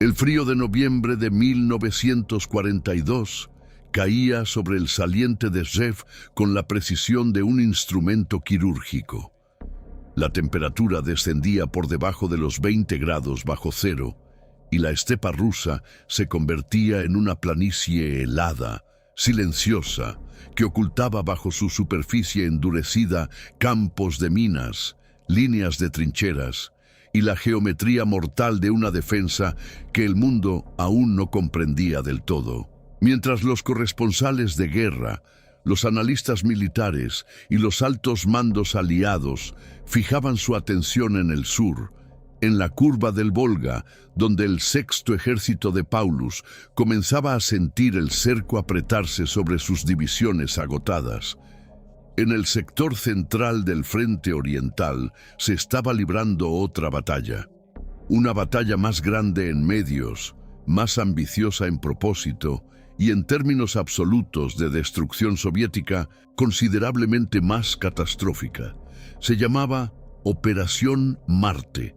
El frío de noviembre de 1942 caía sobre el saliente de Rzew con la precisión de un instrumento quirúrgico. La temperatura descendía por debajo de los 20 grados bajo cero y la estepa rusa se convertía en una planicie helada, silenciosa, que ocultaba bajo su superficie endurecida campos de minas, líneas de trincheras y la geometría mortal de una defensa que el mundo aún no comprendía del todo. Mientras los corresponsales de guerra, los analistas militares y los altos mandos aliados fijaban su atención en el sur, en la curva del Volga, donde el sexto ejército de Paulus comenzaba a sentir el cerco apretarse sobre sus divisiones agotadas. En el sector central del frente oriental se estaba librando otra batalla. Una batalla más grande en medios, más ambiciosa en propósito y en términos absolutos de destrucción soviética, considerablemente más catastrófica. Se llamaba Operación Marte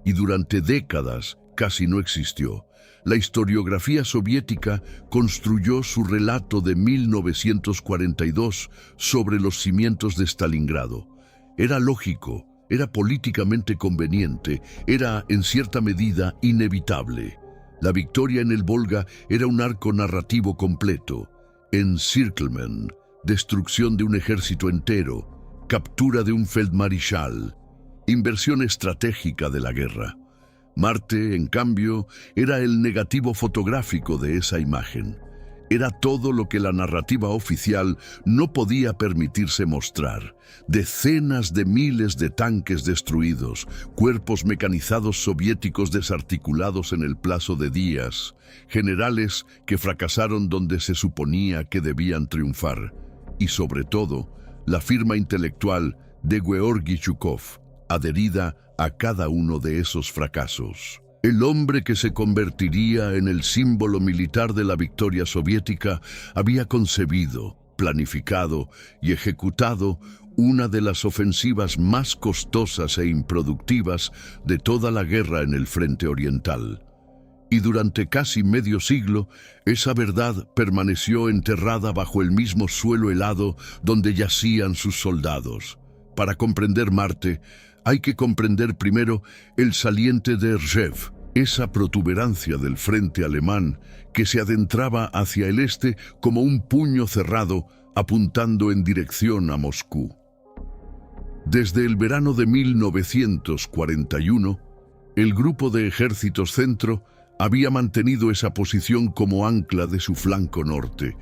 y durante décadas casi no existió. La historiografía soviética construyó su relato de 1942 sobre los cimientos de Stalingrado. Era lógico, era políticamente conveniente, era en cierta medida inevitable. La victoria en el Volga era un arco narrativo completo. Encirclement, destrucción de un ejército entero, captura de un feldmarschall, inversión estratégica de la guerra. Marte, en cambio, era el negativo fotográfico de esa imagen. Era todo lo que la narrativa oficial no podía permitirse mostrar. Decenas de miles de tanques destruidos, cuerpos mecanizados soviéticos desarticulados en el plazo de días, generales que fracasaron donde se suponía que debían triunfar, y sobre todo, la firma intelectual de Georgi Zhukov, adherida a cada uno de esos fracasos. El hombre que se convertiría en el símbolo militar de la victoria soviética había concebido, planificado y ejecutado una de las ofensivas más costosas e improductivas de toda la guerra en el frente oriental. Y durante casi medio siglo, esa verdad permaneció enterrada bajo el mismo suelo helado donde yacían sus soldados. Para comprender Marte, hay que comprender primero el saliente de Rzew, esa protuberancia del frente alemán que se adentraba hacia el este como un puño cerrado apuntando en dirección a Moscú. Desde el verano de 1941, el grupo de ejércitos centro había mantenido esa posición como ancla de su flanco norte,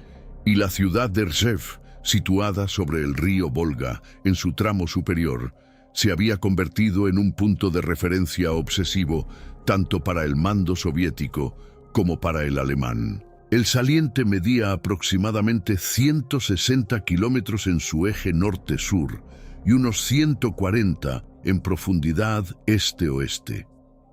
y la ciudad de Rzew, situada sobre el río Volga en su tramo superior, se había convertido en un punto de referencia obsesivo tanto para el mando soviético como para el alemán. El saliente medía aproximadamente 160 kilómetros en su eje norte-sur y unos 140 en profundidad este-oeste,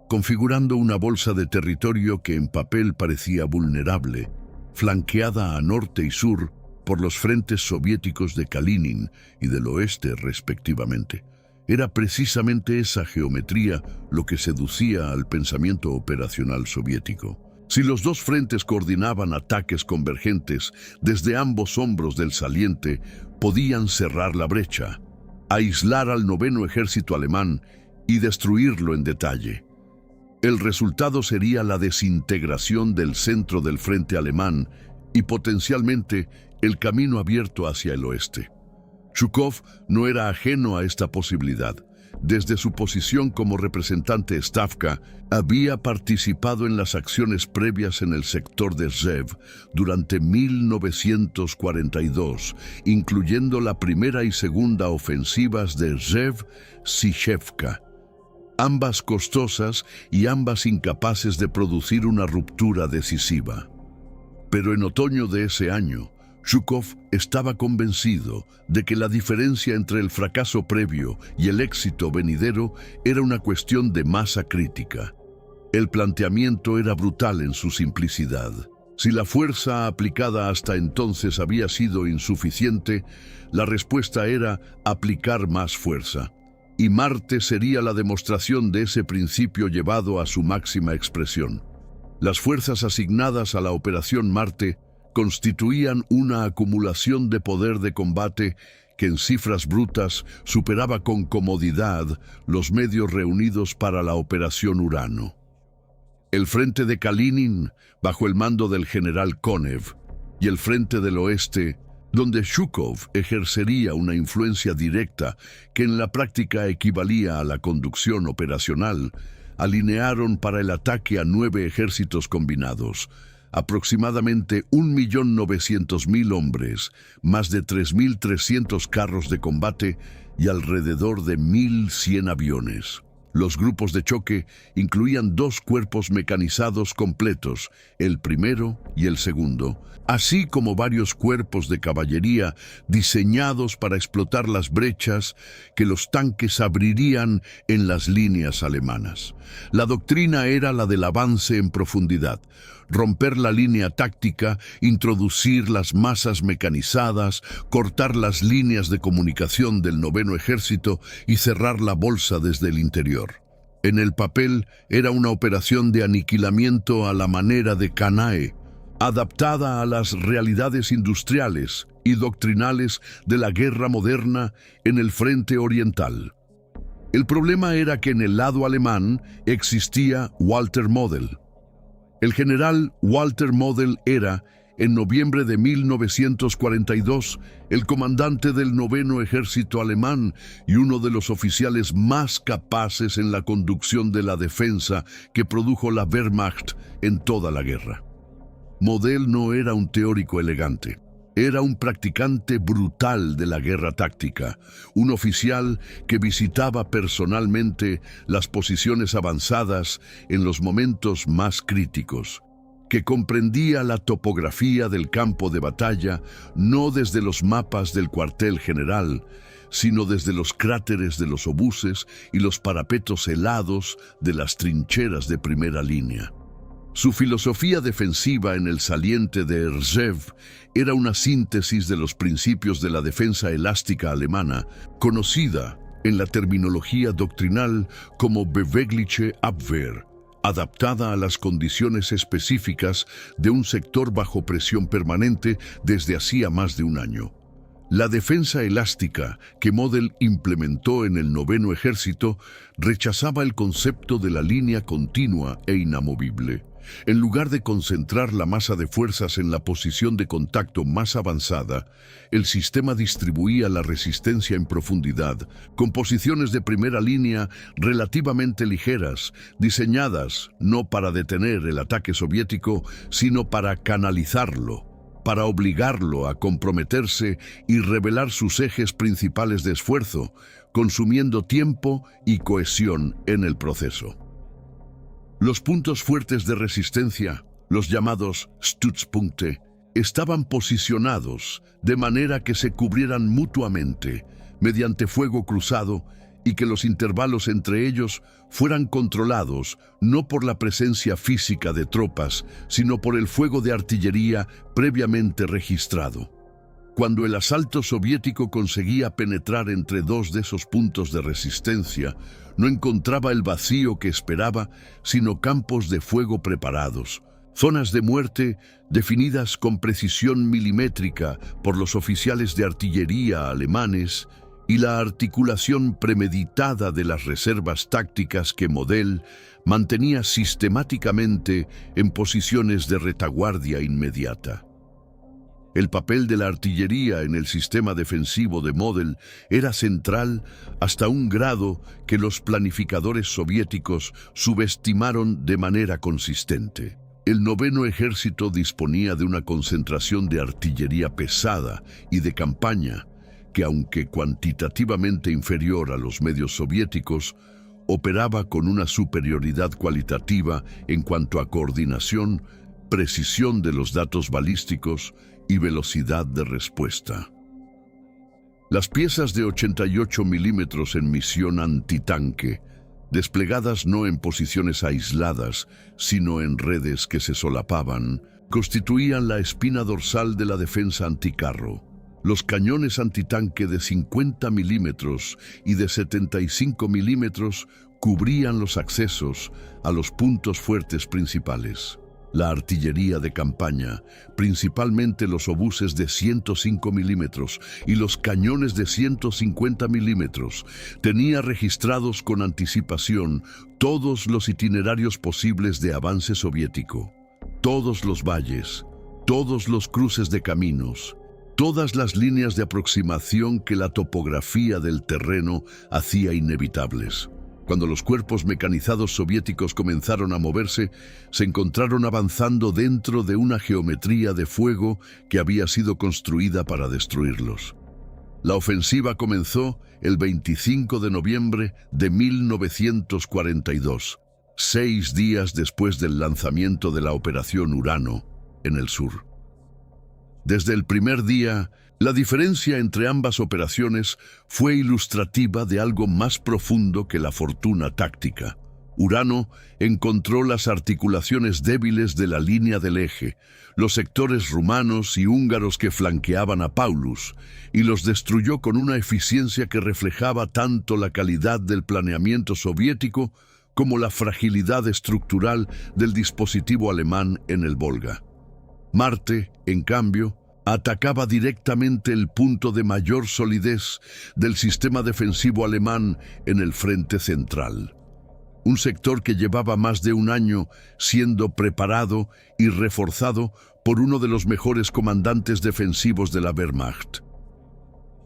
configurando una bolsa de territorio que en papel parecía vulnerable, flanqueada a norte y sur por los frentes soviéticos de Kalinin y del oeste respectivamente. Era precisamente esa geometría lo que seducía al pensamiento operacional soviético. Si los dos frentes coordinaban ataques convergentes desde ambos hombros del saliente, podían cerrar la brecha, aislar al noveno ejército alemán y destruirlo en detalle. El resultado sería la desintegración del centro del frente alemán y potencialmente el camino abierto hacia el oeste. Zhukov no era ajeno a esta posibilidad. Desde su posición como representante Stavka, había participado en las acciones previas en el sector de Rzew durante 1942, incluyendo la primera y segunda ofensivas de Rzew-Sishevka, ambas costosas y ambas incapaces de producir una ruptura decisiva. Pero en otoño de ese año, Zhukov estaba convencido de que la diferencia entre el fracaso previo y el éxito venidero era una cuestión de masa crítica. El planteamiento era brutal en su simplicidad. Si la fuerza aplicada hasta entonces había sido insuficiente, la respuesta era aplicar más fuerza. Y Marte sería la demostración de ese principio llevado a su máxima expresión. Las fuerzas asignadas a la Operación Marte constituían una acumulación de poder de combate que en cifras brutas superaba con comodidad los medios reunidos para la Operación Urano. El frente de Kalinin, bajo el mando del general Konev, y el frente del oeste, donde Zhukov ejercería una influencia directa que en la práctica equivalía a la conducción operacional, alinearon para el ataque a 9 ejércitos combinados, aproximadamente 1.900.000 hombres, más de 3.300 carros de combate y alrededor de 1.100 aviones. Los grupos de choque incluían 2 cuerpos mecanizados completos, el primero y el segundo, así como varios cuerpos de caballería diseñados para explotar las brechas que los tanques abrirían en las líneas alemanas. La doctrina era la del avance en profundidad, romper la línea táctica, introducir las masas mecanizadas, cortar las líneas de comunicación del 9º Ejército y cerrar la bolsa desde el interior. En el papel era una operación de aniquilamiento a la manera de Kanae, adaptada a las realidades industriales y doctrinales de la guerra moderna en el frente oriental. El problema era que en el lado alemán existía Walter Model. El general Walter Model era, en noviembre de 1942, el comandante del 9º Ejército alemán y uno de los oficiales más capaces en la conducción de la defensa que produjo la Wehrmacht en toda la guerra. Model no era un teórico elegante. Era un practicante brutal de la guerra táctica, un oficial que visitaba personalmente las posiciones avanzadas en los momentos más críticos, que comprendía la topografía del campo de batalla no desde los mapas del cuartel general, sino desde los cráteres de los obuses y los parapetos helados de las trincheras de primera línea. Su filosofía defensiva en el saliente de Rzhev era una síntesis de los principios de la defensa elástica alemana, conocida en la terminología doctrinal como Bewegliche Abwehr, adaptada a las condiciones específicas de un sector bajo presión permanente desde hacía más de un año. La defensa elástica que Model implementó en el 9º Ejército rechazaba el concepto de la línea continua e inamovible. En lugar de concentrar la masa de fuerzas en la posición de contacto más avanzada, el sistema distribuía la resistencia en profundidad, con posiciones de primera línea relativamente ligeras, diseñadas no para detener el ataque soviético, sino para canalizarlo, para obligarlo a comprometerse y revelar sus ejes principales de esfuerzo, consumiendo tiempo y cohesión en el proceso. Los puntos fuertes de resistencia, los llamados Stützpunkte, estaban posicionados de manera que se cubrieran mutuamente mediante fuego cruzado y que los intervalos entre ellos fueran controlados no por la presencia física de tropas, sino por el fuego de artillería previamente registrado. Cuando el asalto soviético conseguía penetrar entre 2 de esos puntos de resistencia, no encontraba el vacío que esperaba, sino campos de fuego preparados, zonas de muerte definidas con precisión milimétrica por los oficiales de artillería alemanes y la articulación premeditada de las reservas tácticas que Model mantenía sistemáticamente en posiciones de retaguardia inmediata. El papel de la artillería en el sistema defensivo de Model era central hasta un grado que los planificadores soviéticos subestimaron de manera consistente. El 9º Ejército disponía de una concentración de artillería pesada y de campaña que, aunque cuantitativamente inferior a los medios soviéticos, operaba con una superioridad cualitativa en cuanto a coordinación, precisión de los datos balísticos y velocidad de respuesta. Las piezas de 88 milímetros en misión antitanque, desplegadas no en posiciones aisladas, sino en redes que se solapaban, constituían la espina dorsal de la defensa anticarro. Los cañones antitanque de 50 milímetros y de 75 milímetros cubrían los accesos a los puntos fuertes principales. La artillería de campaña, principalmente los obuses de 105 milímetros y los cañones de 150 milímetros, tenía registrados con anticipación todos los itinerarios posibles de avance soviético, todos los valles, todos los cruces de caminos, todas las líneas de aproximación que la topografía del terreno hacía inevitables. Cuando los cuerpos mecanizados soviéticos comenzaron a moverse, se encontraron avanzando dentro de una geometría de fuego que había sido construida para destruirlos. La ofensiva comenzó el 25 de noviembre de 1942, 6 días después del lanzamiento de la Operación Urano en el sur. Desde el primer día, la diferencia entre ambas operaciones fue ilustrativa de algo más profundo que la fortuna táctica. Urano encontró las articulaciones débiles de la línea del eje, los sectores rumanos y húngaros que flanqueaban a Paulus, y los destruyó con una eficiencia que reflejaba tanto la calidad del planeamiento soviético como la fragilidad estructural del dispositivo alemán en el Volga. Marte, en cambio, atacaba directamente el punto de mayor solidez del sistema defensivo alemán en el frente central. Un sector que llevaba más de un año siendo preparado y reforzado por uno de los mejores comandantes defensivos de la Wehrmacht.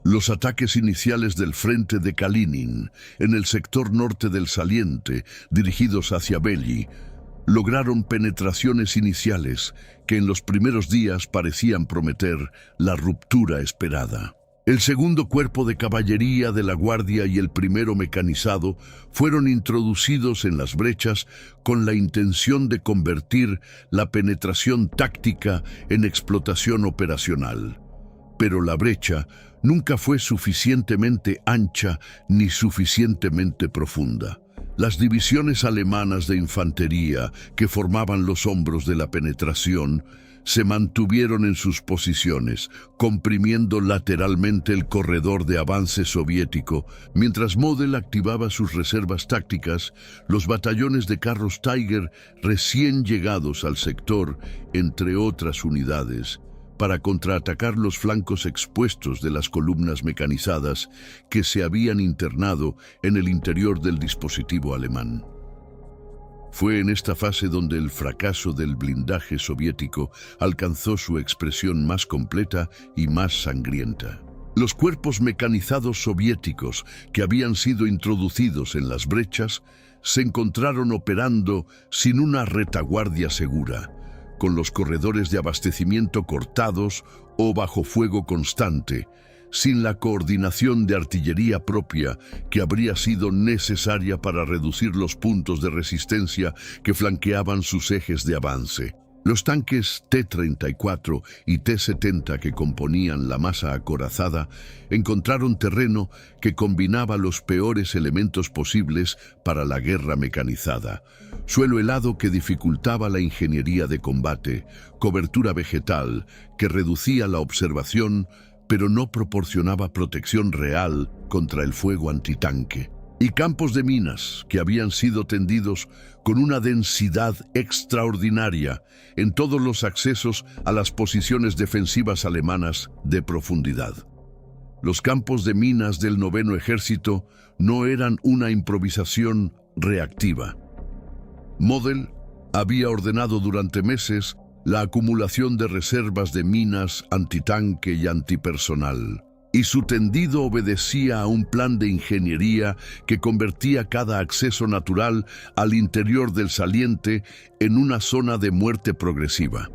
Los ataques iniciales del frente de Kalinin, en el sector norte del saliente, dirigidos hacia Belli, lograron penetraciones iniciales que en los primeros días parecían prometer la ruptura esperada. El segundo cuerpo de caballería de la Guardia y el primero mecanizado fueron introducidos en las brechas con la intención de convertir la penetración táctica en explotación operacional. Pero la brecha nunca fue suficientemente ancha ni suficientemente profunda. Las divisiones alemanas de infantería que formaban los hombros de la penetración se mantuvieron en sus posiciones, comprimiendo lateralmente el corredor de avance soviético. Mientras Model activaba sus reservas tácticas, los batallones de carros Tiger recién llegados al sector, entre otras unidades, para contraatacar los flancos expuestos de las columnas mecanizadas que se habían internado en el interior del dispositivo alemán. Fue en esta fase donde el fracaso del blindaje soviético alcanzó su expresión más completa y más sangrienta. Los cuerpos mecanizados soviéticos que habían sido introducidos en las brechas se encontraron operando sin una retaguardia segura, con los corredores de abastecimiento cortados o bajo fuego constante, sin la coordinación de artillería propia que habría sido necesaria para reducir los puntos de resistencia que flanqueaban sus ejes de avance. Los tanques T-34 y T-70 que componían la masa acorazada encontraron terreno que combinaba los peores elementos posibles para la guerra mecanizada: suelo helado que dificultaba la ingeniería de combate, cobertura vegetal que reducía la observación pero no proporcionaba protección real contra el fuego antitanque, y campos de minas que habían sido tendidos con una densidad extraordinaria en todos los accesos a las posiciones defensivas alemanas de profundidad. Los campos de minas del Noveno Ejército no eran una improvisación reactiva. Model había ordenado durante meses la acumulación de reservas de minas antitanque y antipersonal, y su tendido obedecía a un plan de ingeniería que convertía cada acceso natural al interior del saliente en una zona de muerte progresiva.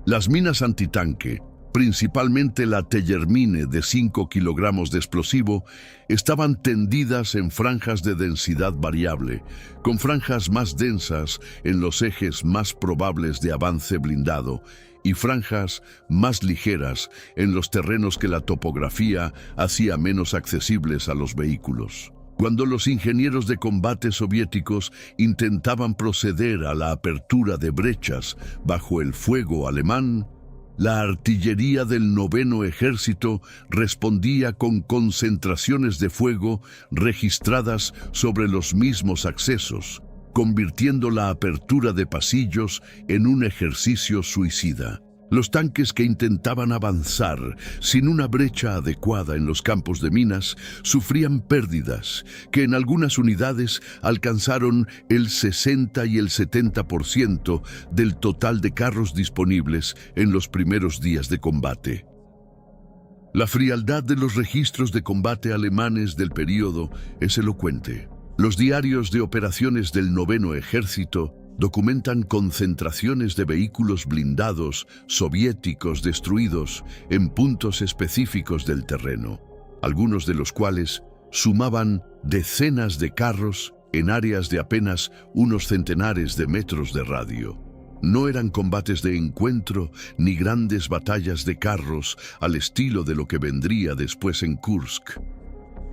Las minas antitanque, principalmente la Tellermine de 5 kilogramos de explosivo, estaban tendidas en franjas de densidad variable, con franjas más densas en los ejes más probables de avance blindado y franjas más ligeras en los terrenos que la topografía hacía menos accesibles a los vehículos. Cuando los ingenieros de combate soviéticos intentaban proceder a la apertura de brechas bajo el fuego alemán, la artillería del Noveno Ejército respondía con concentraciones de fuego registradas sobre los mismos accesos, convirtiendo la apertura de pasillos en un ejercicio suicida. Los tanques que intentaban avanzar sin una brecha adecuada en los campos de minas sufrían pérdidas que en algunas unidades alcanzaron el 60 y el 70% del total de carros disponibles en los primeros días de combate. La frialdad de los registros de combate alemanes del período es elocuente. Los diarios de operaciones del Noveno Ejército documentan concentraciones de vehículos blindados soviéticos destruidos en puntos específicos del terreno, algunos de los cuales sumaban decenas de carros en áreas de apenas unos centenares de metros de radio. No eran combates de encuentro ni grandes batallas de carros al estilo de lo que vendría después en Kursk.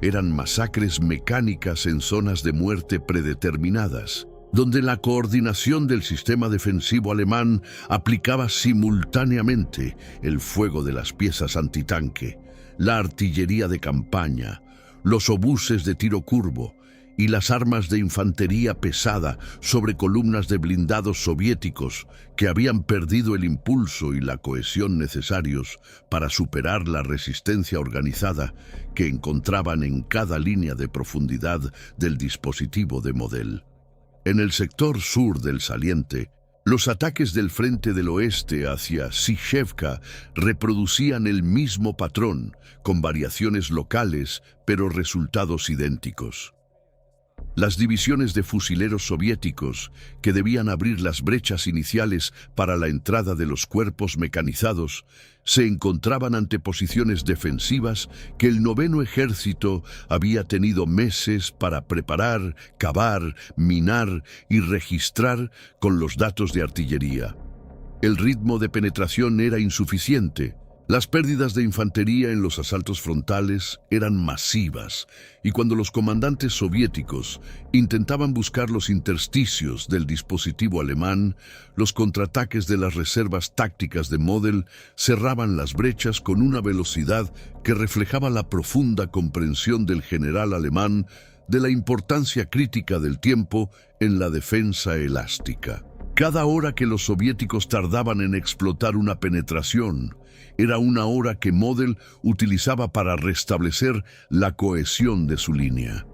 Eran masacres mecánicas en zonas de muerte predeterminadas, donde la coordinación del sistema defensivo alemán aplicaba simultáneamente el fuego de las piezas antitanque, la artillería de campaña, los obuses de tiro curvo y las armas de infantería pesada sobre columnas de blindados soviéticos que habían perdido el impulso y la cohesión necesarios para superar la resistencia organizada que encontraban en cada línea de profundidad del dispositivo de Model. En el sector sur del saliente, los ataques del frente del oeste hacia Sishevka reproducían el mismo patrón, con variaciones locales, pero resultados idénticos. Las divisiones de fusileros soviéticos, que debían abrir las brechas iniciales para la entrada de los cuerpos mecanizados, se encontraban ante posiciones defensivas que el Noveno Ejército había tenido meses para preparar, cavar, minar y registrar con los datos de artillería. El ritmo de penetración era insuficiente. Las pérdidas de infantería en los asaltos frontales eran masivas, y cuando los comandantes soviéticos intentaban buscar los intersticios del dispositivo alemán, los contraataques de las reservas tácticas de Model cerraban las brechas con una velocidad que reflejaba la profunda comprensión del general alemán de la importancia crítica del tiempo en la defensa elástica. Cada hora que los soviéticos tardaban en explotar una penetración era una hora que Model utilizaba para restablecer la cohesión de su línea.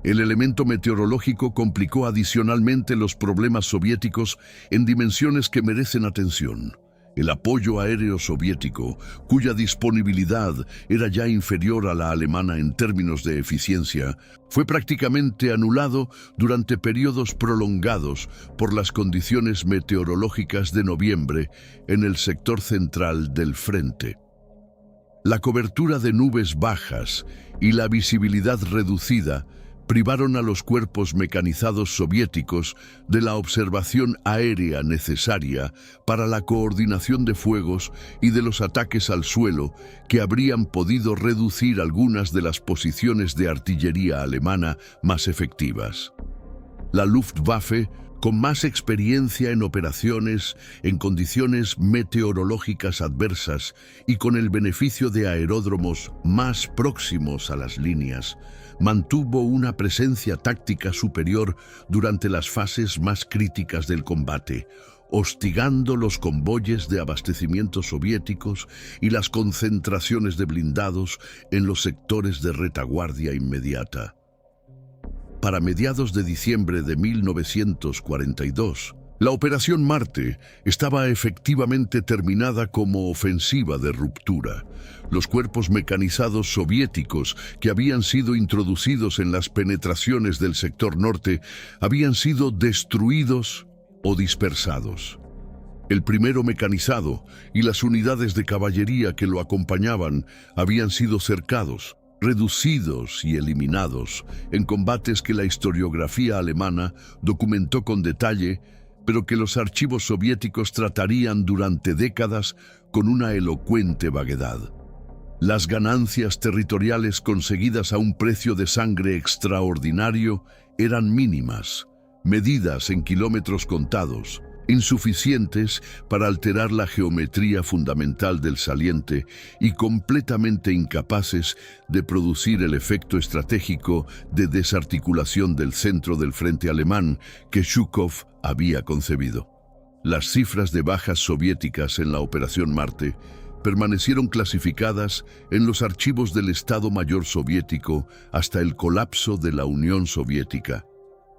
El elemento meteorológico complicó adicionalmente los problemas soviéticos en dimensiones que merecen atención. El apoyo aéreo soviético, cuya disponibilidad era ya inferior a la alemana en términos de eficiencia, fue prácticamente anulado durante periodos prolongados por las condiciones meteorológicas de noviembre en el sector central del frente. La cobertura de nubes bajas y la visibilidad reducida privaron a los cuerpos mecanizados soviéticos de la observación aérea necesaria para la coordinación de fuegos y de los ataques al suelo que habrían podido reducir algunas de las posiciones de artillería alemana más efectivas. La Luftwaffe, con más experiencia en operaciones en condiciones meteorológicas adversas y con el beneficio de aeródromos más próximos a las líneas, mantuvo una presencia táctica superior durante las fases más críticas del combate, hostigando los convoyes de abastecimiento soviéticos y las concentraciones de blindados en los sectores de retaguardia inmediata. Para mediados de diciembre de 1942, la Operación Marte estaba efectivamente terminada como ofensiva de ruptura. Los cuerpos mecanizados soviéticos que habían sido introducidos en las penetraciones del sector norte habían sido destruidos o dispersados. El primero mecanizado y las unidades de caballería que lo acompañaban habían sido cercados, reducidos y eliminados en combates que la historiografía alemana documentó con detalle, pero que los archivos soviéticos tratarían durante décadas con una elocuente vaguedad. Las ganancias territoriales conseguidas a un precio de sangre extraordinario eran mínimas, medidas en kilómetros contados, insuficientes para alterar la geometría fundamental del saliente y completamente incapaces de producir el efecto estratégico de desarticulación del centro del frente alemán que Zhukov había concebido. Las cifras de bajas soviéticas en la Operación Marte permanecieron clasificadas en los archivos del Estado Mayor soviético hasta el colapso de la Unión Soviética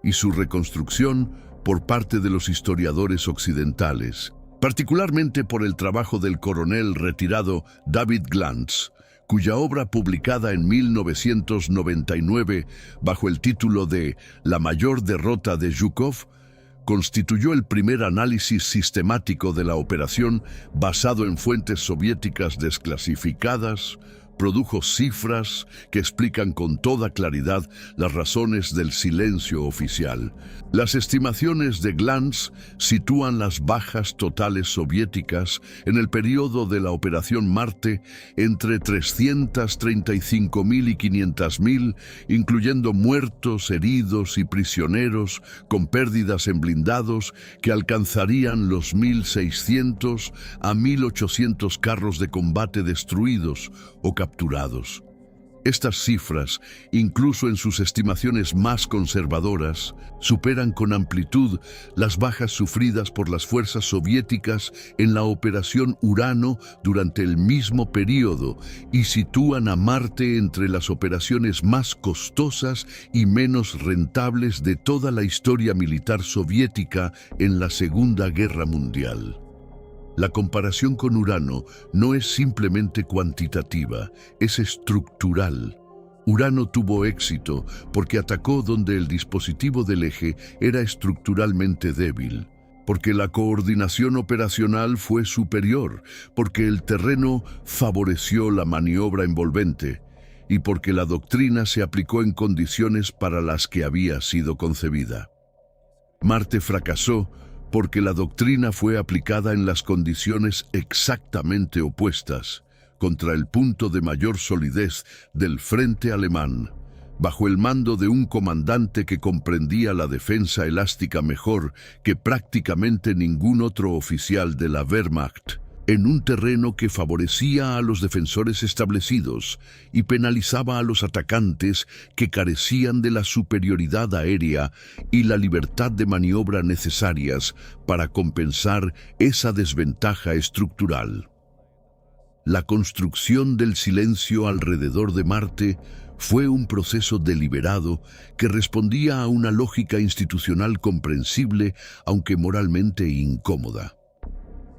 y su reconstrucción por parte de los historiadores occidentales, particularmente por el trabajo del coronel retirado David Glantz, cuya obra publicada en 1999 bajo el título de La mayor derrota de Zhukov constituyó el primer análisis sistemático de la operación basado en fuentes soviéticas desclasificadas, produjo cifras que explican con toda claridad las razones del silencio oficial. Las estimaciones de Glantz sitúan las bajas totales soviéticas en el periodo de la Operación Marte entre 335.000 y 500.000, incluyendo muertos, heridos y prisioneros, con pérdidas en blindados que alcanzarían los 1.600 a 1.800 carros de combate destruidos o capturados. Estas cifras, incluso en sus estimaciones más conservadoras, superan con amplitud las bajas sufridas por las fuerzas soviéticas en la Operación Urano durante el mismo periodo y sitúan a Marte entre las operaciones más costosas y menos rentables de toda la historia militar soviética en la Segunda Guerra Mundial. La comparación con Urano no es simplemente cuantitativa, es estructural. Urano tuvo éxito porque atacó donde el dispositivo del eje era estructuralmente débil, porque la coordinación operacional fue superior, porque el terreno favoreció la maniobra envolvente y porque la doctrina se aplicó en condiciones para las que había sido concebida. Marte fracasó porque la doctrina fue aplicada en las condiciones exactamente opuestas, contra el punto de mayor solidez del frente alemán, bajo el mando de un comandante que comprendía la defensa elástica mejor que prácticamente ningún otro oficial de la Wehrmacht, en un terreno que favorecía a los defensores establecidos y penalizaba a los atacantes que carecían de la superioridad aérea y la libertad de maniobra necesarias para compensar esa desventaja estructural. La construcción del silencio alrededor de Marte fue un proceso deliberado que respondía a una lógica institucional comprensible, aunque moralmente incómoda.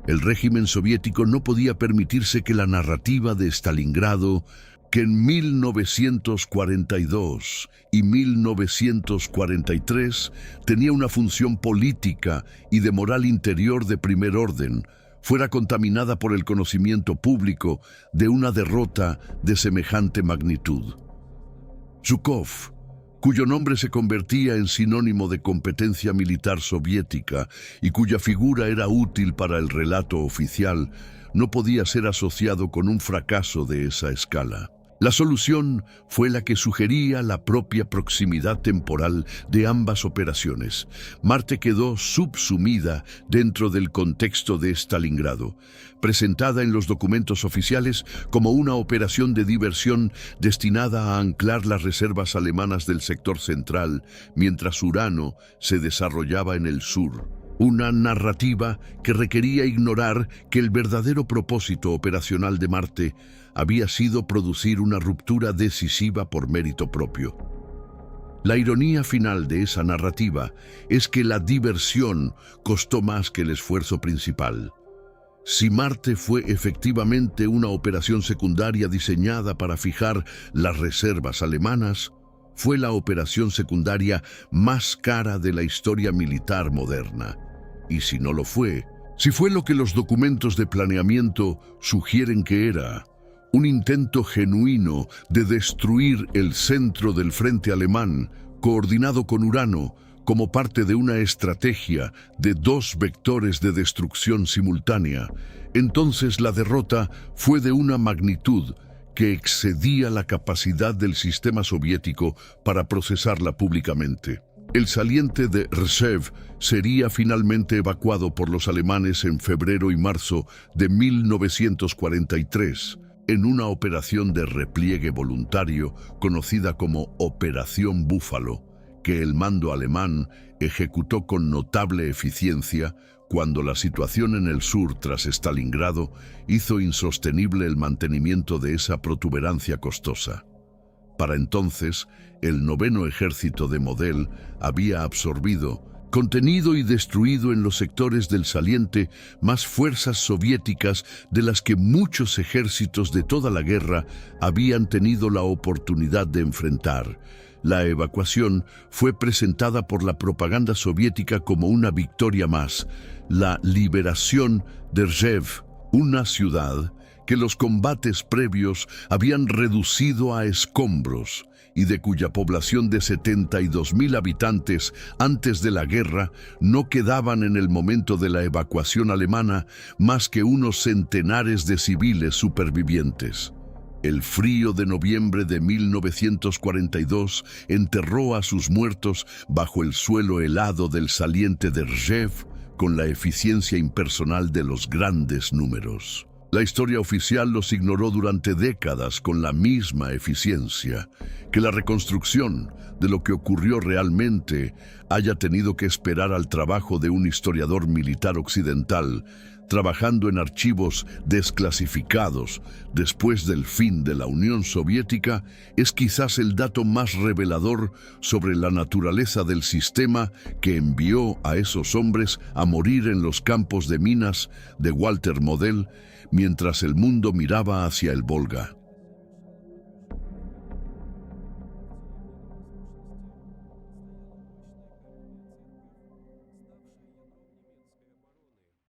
El régimen soviético no podía permitirse que la narrativa de Stalingrado, que en 1942 y 1943 tenía una función política y de moral interior de primer orden, fuera contaminada por el conocimiento público de una derrota de semejante magnitud. Zhukov, cuyo nombre se convertía en sinónimo de competencia militar soviética y cuya figura era útil para el relato oficial, no podía ser asociado con un fracaso de esa escala. La solución fue la que sugería la propia proximidad temporal de ambas operaciones. Marte quedó subsumida dentro del contexto de Stalingrado, presentada en los documentos oficiales como una operación de diversión destinada a anclar las reservas alemanas del sector central, mientras Urano se desarrollaba en el sur. Una narrativa que requería ignorar que el verdadero propósito operacional de Marte había sido producir una ruptura decisiva por mérito propio. La ironía final de esa narrativa es que la diversión costó más que el esfuerzo principal. Si Marte fue efectivamente una operación secundaria diseñada para fijar las reservas alemanas, fue la operación secundaria más cara de la historia militar moderna. Y si no lo fue, si fue lo que los documentos de planeamiento sugieren que era, un intento genuino de destruir el centro del frente alemán, coordinado con Urano, como parte de una estrategia de dos vectores de destrucción simultánea, entonces la derrota fue de una magnitud que excedía la capacidad del sistema soviético para procesarla públicamente. El saliente de Rzhev sería finalmente evacuado por los alemanes en febrero y marzo de 1943, en una operación de repliegue voluntario conocida como Operación Búfalo, que el mando alemán ejecutó con notable eficiencia cuando la situación en el sur tras Stalingrado hizo insostenible el mantenimiento de esa protuberancia costosa. Para entonces, el noveno ejército de Model había absorbido, contenido y destruido en los sectores del saliente más fuerzas soviéticas de las que muchos ejércitos de toda la guerra habían tenido la oportunidad de enfrentar. La evacuación fue presentada por la propaganda soviética como una victoria más, la liberación de Rzhev, una ciudad que los combates previos habían reducido a escombros y de cuya población de 72.000 habitantes antes de la guerra no quedaban en el momento de la evacuación alemana más que unos centenares de civiles supervivientes. El frío de noviembre de 1942 enterró a sus muertos bajo el suelo helado del saliente de Rzhev con la eficiencia impersonal de los grandes números. La historia oficial los ignoró durante décadas con la misma eficiencia. Que la reconstrucción de lo que ocurrió realmente haya tenido que esperar al trabajo de un historiador militar occidental, trabajando en archivos desclasificados después del fin de la Unión Soviética, es quizás el dato más revelador sobre la naturaleza del sistema que envió a esos hombres a morir en los campos de minas de Walter Model mientras el mundo miraba hacia el Volga.